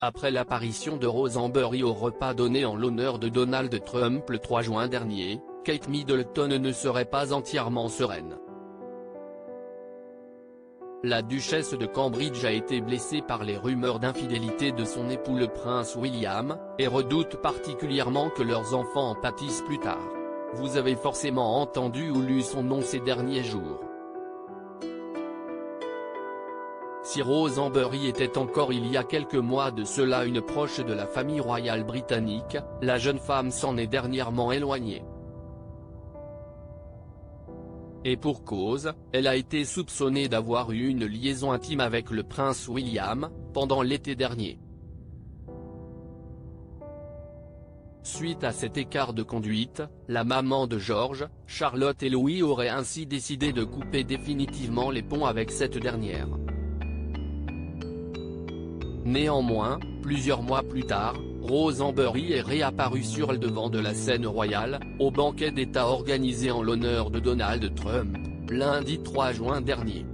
Après l'apparition de Rose Ambery au repas donné en l'honneur de Donald Trump le 3 juin dernier, Kate Middleton ne serait pas entièrement sereine. La duchesse de Cambridge a été blessée par les rumeurs d'infidélité de son époux le prince William, et redoute particulièrement que leurs enfants en pâtissent plus tard. Vous avez forcément entendu ou lu son nom ces derniers jours. Si Rose Ambery était encore il y a quelques mois de cela une proche de la famille royale britannique, la jeune femme s'en est dernièrement éloignée. Et pour cause, elle a été soupçonnée d'avoir eu une liaison intime avec le prince William, pendant l'été dernier. Suite à cet écart de conduite, la maman de George, Charlotte et Louis aurait ainsi décidé de couper définitivement les ponts avec cette dernière. Néanmoins, plusieurs mois plus tard, Rose Ambery est réapparue sur le devant de la scène royale, au banquet d'État organisé en l'honneur de Donald Trump, lundi 3 juin dernier.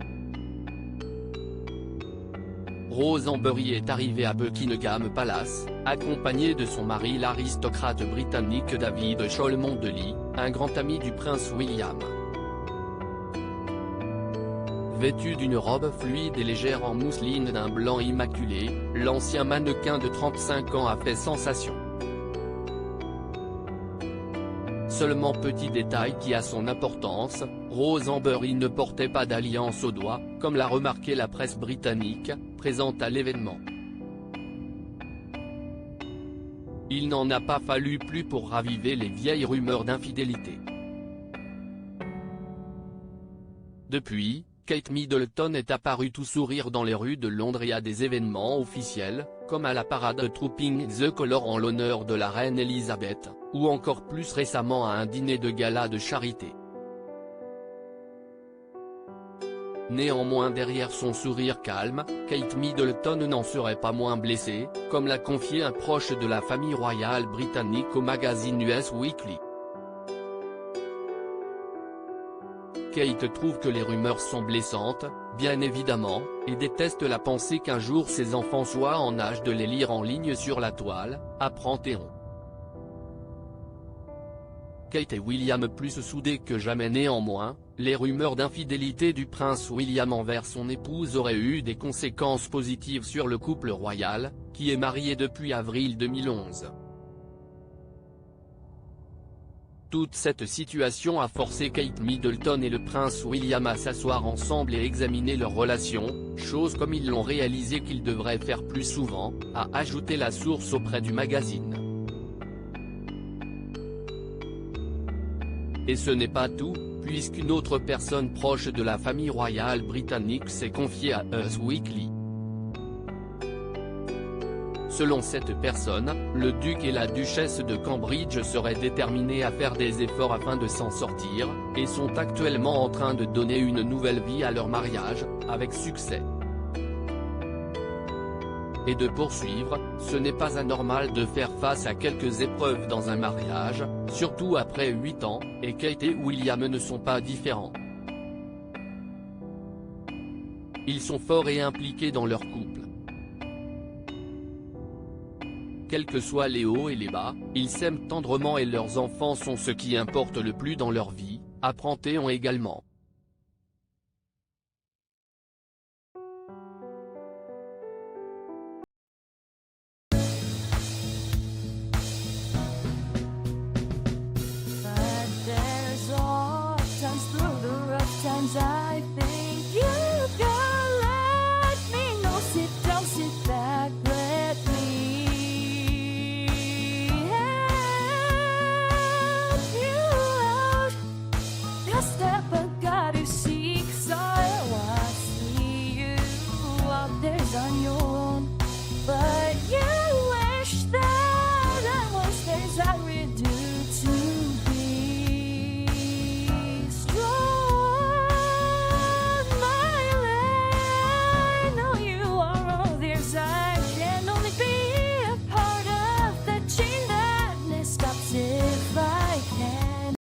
Rose Ambery est arrivée à Buckingham Palace, accompagnée de son mari l'aristocrate britannique David Cholmondeley, un grand ami du prince William. Vêtue d'une robe fluide et légère en mousseline d'un blanc immaculé, l'ancien mannequin de 35 ans a fait sensation. Seulement petit détail qui a son importance, Rose Ambery ne portait pas d'alliance au doigt, comme l'a remarqué la presse britannique, présente à l'événement. Il n'en a pas fallu plus pour raviver les vieilles rumeurs d'infidélité. Depuis, Kate Middleton est apparue tout sourire dans les rues de Londres et à des événements officiels, comme à la parade Trooping the Colour en l'honneur de la reine Elisabeth, ou encore plus récemment à un dîner de gala de charité. Néanmoins derrière son sourire calme, Kate Middleton n'en serait pas moins blessée, comme l'a confié un proche de la famille royale britannique au magazine Us Weekly. Kate trouve que les rumeurs sont blessantes, bien évidemment, et déteste la pensée qu'un jour ses enfants soient en âge de les lire en ligne sur la toile, apprend Théon. Kate et William plus soudés que jamais. Néanmoins, les rumeurs d'infidélité du prince William envers son épouse auraient eu des conséquences positives sur le couple royal, qui est marié depuis avril 2011. Toute cette situation a forcé Kate Middleton et le prince William à s'asseoir ensemble et examiner leur relation, chose comme ils l'ont réalisé qu'ils devraient faire plus souvent, a ajouté la source auprès du magazine. Et ce n'est pas tout, puisqu'une autre personne proche de la famille royale britannique s'est confiée à Us Weekly. Selon cette personne, le duc et la duchesse de Cambridge seraient déterminés à faire des efforts afin de s'en sortir, et sont actuellement en train de donner une nouvelle vie à leur mariage, avec succès. Et de poursuivre, ce n'est pas anormal de faire face à quelques épreuves dans un mariage, surtout après 8 ans, et Kate et William ne sont pas différents. Ils sont forts et impliqués dans leur couple. Quels que soient les hauts et les bas, ils s'aiment tendrement et leurs enfants sont ce qui importe le plus dans leur vie, apprend Théon également. But there's all times through the rough times